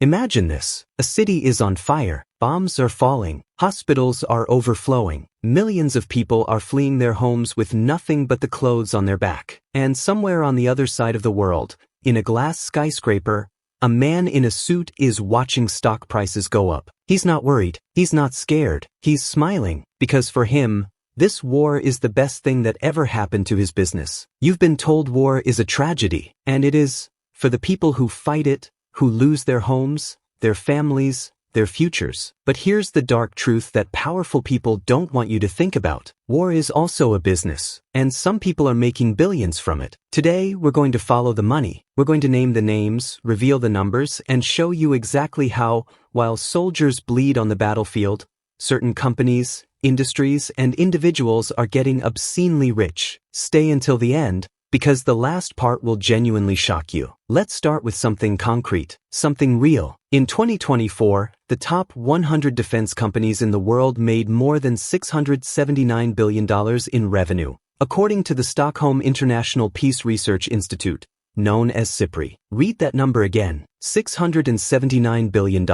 Imagine this. A city is on fire, bombs are falling, hospitals are overflowing, millions of people are fleeing their homes with nothing but the clothes on their back. And somewhere on the other side of the world, in a glass skyscraper, a man in a suit is watching stock prices go up. He's not worried, he's not scared, he's smiling, because for him, this war is the best thing that ever happened to his business. You've been told war is a tragedy, and it is, for the people who fight it, who lose their homes, their families, their futures. But here's the dark truth that powerful people don't want you to think about. War is also a business, and some people are making billions from it. Today, we're going to follow the money. We're going to name the names, reveal the numbers, and show you exactly how, while soldiers bleed on the battlefield, certain companies, industries, and individuals are getting obscenely rich. Stay until the end, because the last part will genuinely shock you. Let's start with something concrete, something real. In 2024, the top 100 defense companies in the world made more than $679 billion in revenue, according to the Stockholm International Peace Research Institute, known as SIPRI. Read that number again, $679 billion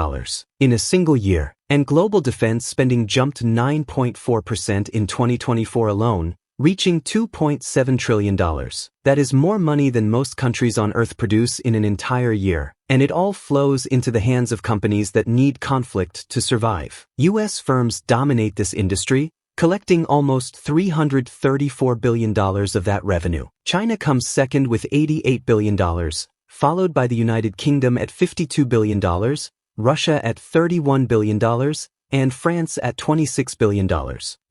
in a single year. And global defense spending jumped 9.4% in 2024 alone, reaching $2.7 trillion. That is more money than most countries on Earth produce in an entire year. And it all flows into the hands of companies that need conflict to survive. US firms dominate this industry, collecting almost $334 billion of that revenue. China comes second with $88 billion, followed by the United Kingdom at $52 billion, Russia at $31 billion, and France at $26 billion.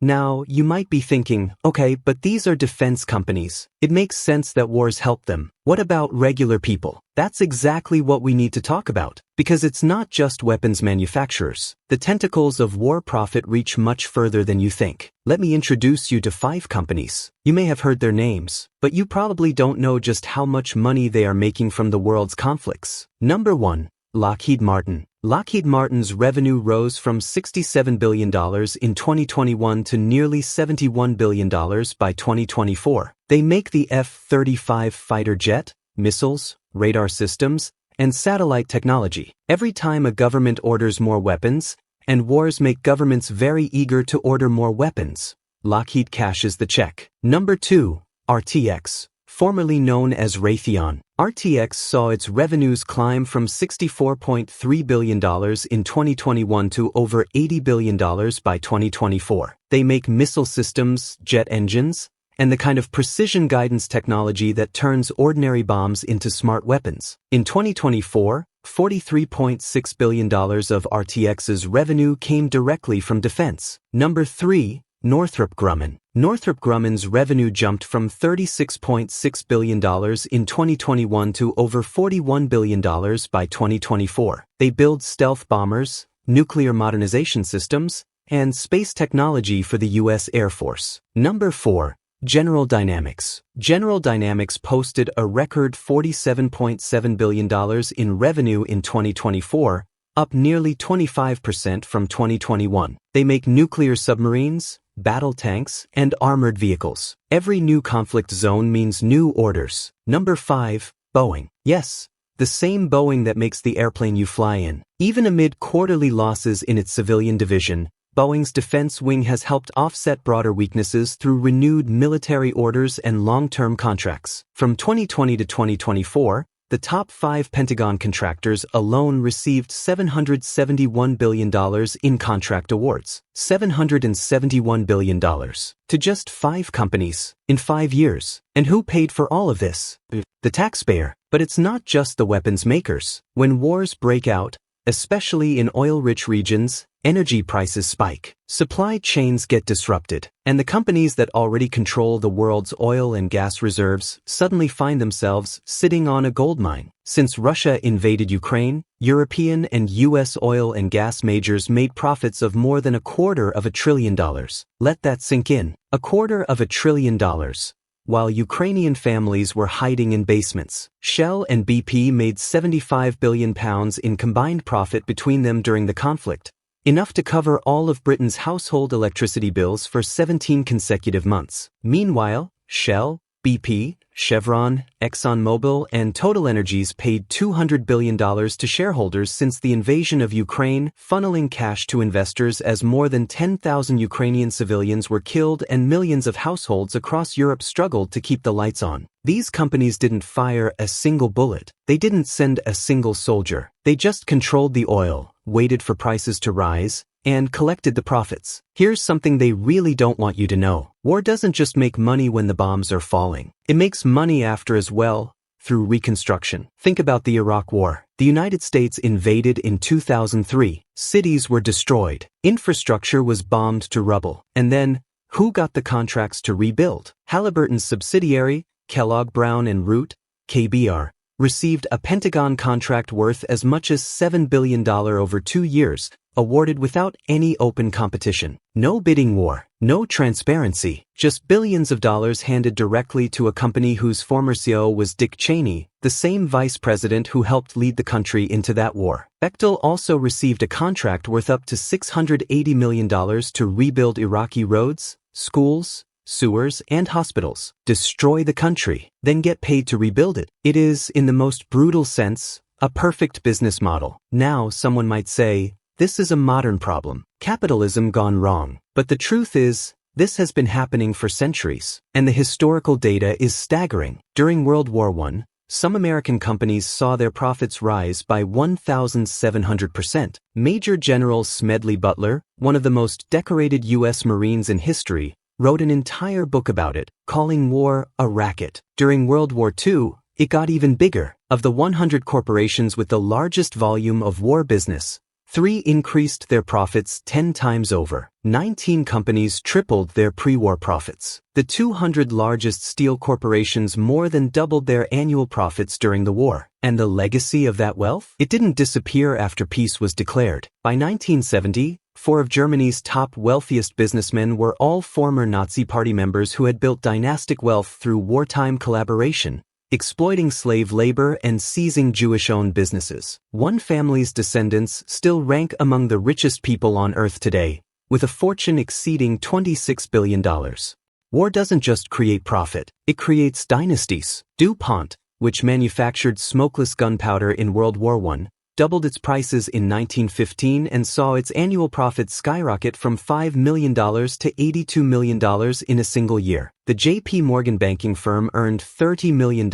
Now, you might be thinking, okay, but these are defense companies. It makes sense that wars help them. What about regular people? That's exactly what we need to talk about, because it's not just weapons manufacturers. The tentacles of war profit reach much further than you think. Let me introduce you to 5 companies. You may have heard their names, but you probably don't know just how much money they are making from the world's conflicts. Number 1. Lockheed Martin. Lockheed Martin's revenue rose from $67 billion in 2021 to nearly $71 billion by 2024. They make the F-35 fighter jet, missiles, radar systems, and satellite technology. Every time a government orders more weapons, and wars make governments very eager to order more weapons, Lockheed cashes the check. Number 2. RTX. Formerly known as Raytheon, RTX saw its revenues climb from $64.3 billion in 2021 to over $80 billion by 2024. They make missile systems, jet engines, and the kind of precision guidance technology that turns ordinary bombs into smart weapons. In 2024, $43.6 billion of RTX's revenue came directly from defense. Number 3. Northrop Grumman. Northrop Grumman's revenue jumped from $36.6 billion in 2021 to over $41 billion by 2024. They build stealth bombers, nuclear modernization systems, and space technology for the U.S. Air Force. Number 4. General Dynamics. General Dynamics posted a record $47.7 billion in revenue in 2024, up nearly 25% from 2021. They make nuclear submarines, battle tanks, and armored vehicles. Every new conflict zone means new orders. Number 5. Boeing. Yes, the same Boeing that makes the airplane you fly in. Even amid quarterly losses in its civilian division, Boeing's defense wing has helped offset broader weaknesses through renewed military orders and long-term contracts. From 2020 to 2024, the top 5 Pentagon contractors alone received $771 billion in contract awards. $771 billion. To just 5 companies, in 5 years. And who paid for all of this? The taxpayer. But it's not just the weapons makers. When wars break out, especially in oil-rich regions, energy prices spike. Supply chains get disrupted, and the companies that already control the world's oil and gas reserves suddenly find themselves sitting on a goldmine. Since Russia invaded Ukraine, European and U.S. oil and gas majors made profits of more than $250 billion. Let that sink in. $250 billion. While Ukrainian families were hiding in basements, Shell and BP made £75 billion in combined profit between them during the conflict, enough to cover all of Britain's household electricity bills for 17 consecutive months. Meanwhile, Shell, BP, Chevron, ExxonMobil, and TotalEnergies paid $200 billion to shareholders since the invasion of Ukraine, funneling cash to investors as more than 10,000 Ukrainian civilians were killed and millions of households across Europe struggled to keep the lights on. These companies didn't fire a single bullet. They didn't send a single soldier. They just controlled the oil, waited for prices to rise, and collected the profits. Here's something they really don't want you to know. War doesn't just make money when the bombs are falling. It makes money after as well, through reconstruction. Think about the Iraq War. The United States invaded in 2003. Cities were destroyed. Infrastructure was bombed to rubble. And then, who got the contracts to rebuild? Halliburton's subsidiary, Kellogg Brown and Root, KBR, received a Pentagon contract worth as much as $7 billion over 2 years, awarded without any open competition. No bidding war, no transparency, just billions of dollars handed directly to a company whose former CEO was Dick Cheney, the same vice president who helped lead the country into that war. Bechtel also received a contract worth up to $680 million to rebuild Iraqi roads, schools, sewers, and hospitals. Destroy the country, then get paid to rebuild it. It is, in the most brutal sense, a perfect business model. Now someone might say, this is a modern problem. Capitalism gone wrong. But the truth is, this has been happening for centuries, and the historical data is staggering. During World War I, some American companies saw their profits rise by 1,700%. Major General Smedley Butler, one of the most decorated U.S. Marines in history, wrote an entire book about it, calling war a racket. During World War II, it got even bigger. Of the 100 corporations with the largest volume of war business, 3 increased their profits 10 times over. 19 companies tripled their pre-war profits. The 200 largest steel corporations more than doubled their annual profits during the war. And the legacy of that wealth? It didn't disappear after peace was declared. By 1970, 4 of Germany's top wealthiest businessmen were all former Nazi Party members who had built dynastic wealth through wartime collaboration, exploiting slave labor and seizing Jewish-owned businesses. One family's descendants still rank among the richest people on Earth today, with a fortune exceeding $26 billion. War doesn't just create profit, it creates dynasties. DuPont, which manufactured smokeless gunpowder in World War I, doubled its prices in 1915 and saw its annual profits skyrocket from $5 million to $82 million in a single year. The J.P. Morgan banking firm earned $30 million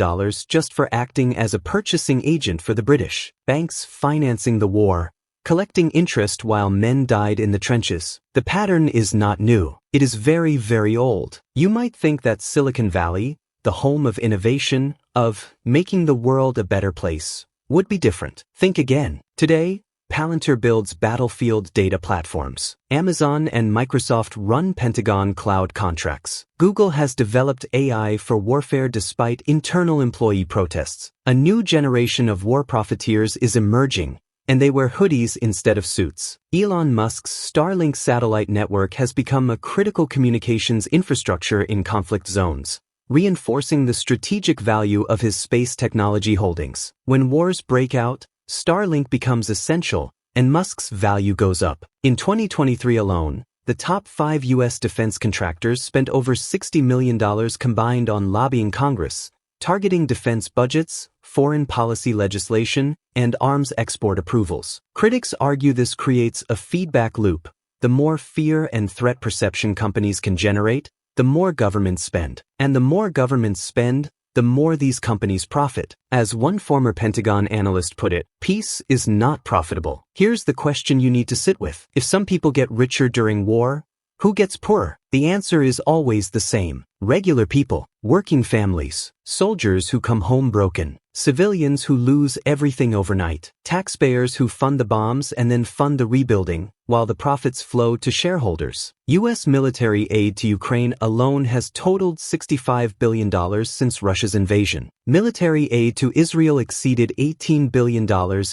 just for acting as a purchasing agent for the British. Banks financing the war, collecting interest while men died in the trenches. The pattern is not new. It is very, very old. You might think that Silicon Valley, the home of innovation, of making the world a better place, would be different. Think again. Today, Palantir builds battlefield data platforms. Amazon and Microsoft run Pentagon cloud contracts. Google has developed AI for warfare despite internal employee protests. A new generation of war profiteers is emerging, and they wear hoodies instead of suits. Elon Musk's Starlink satellite network has become a critical communications infrastructure in conflict zones, reinforcing the strategic value of his space technology holdings. When wars break out, Starlink becomes essential, and Musk's value goes up. In 2023 alone, the top 5 U.S. defense contractors spent over $60 million combined on lobbying Congress, targeting defense budgets, foreign policy legislation, and arms export approvals. Critics argue this creates a feedback loop. The more fear and threat perception companies can generate, the more governments spend. And the more governments spend, the more these companies profit. As one former Pentagon analyst put it, peace is not profitable. Here's the question you need to sit with. If some people get richer during war, who gets poorer? The answer is always the same. Regular people, working families, soldiers who come home broken, civilians who lose everything overnight, taxpayers who fund the bombs and then fund the rebuilding, while the profits flow to shareholders. U.S. military aid to Ukraine alone has totaled $65 billion since Russia's invasion. Military aid to Israel exceeded $18 billion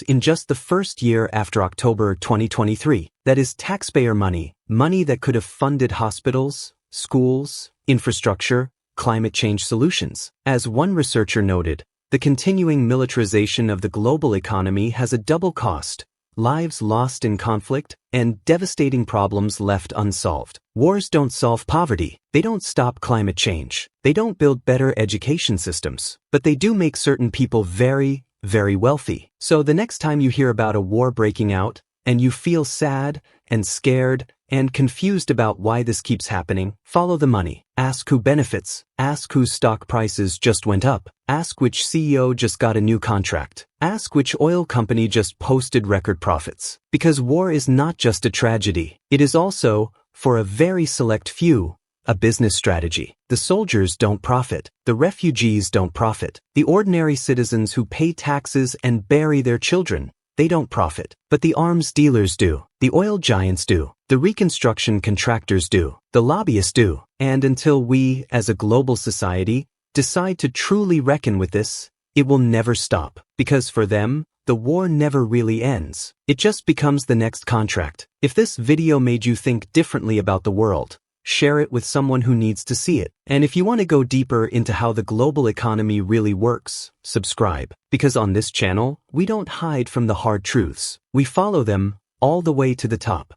in just the first year after October 2023. That is taxpayer money, money that could have funded hospitals, schools, infrastructure, climate change solutions. As one researcher noted, the continuing militarization of the global economy has a double cost: lives lost in conflict, and devastating problems left unsolved. Wars don't solve poverty. They don't stop climate change. They don't build better education systems. But they do make certain people very, very wealthy. So the next time you hear about a war breaking out, and you feel sad and scared and confused about why this keeps happening, follow the money. Ask who benefits. Ask whose stock prices just went up. Ask which CEO just got a new contract. Ask which oil company just posted record profits. Because war is not just a tragedy. It is also, for a very select few, a business strategy. The soldiers don't profit. The refugees don't profit. The ordinary citizens who pay taxes and bury their children, they don't profit. But the arms dealers do. The oil giants do. The reconstruction contractors do. The lobbyists do. And until we, as a global society, decide to truly reckon with this, it will never stop. Because for them, the war never really ends. It just becomes the next contract. If this video made you think differently about the world, share it with someone who needs to see it. And if you want to go deeper into how the global economy really works, subscribe. Because on this channel, we don't hide from the hard truths. We follow them all the way to the top.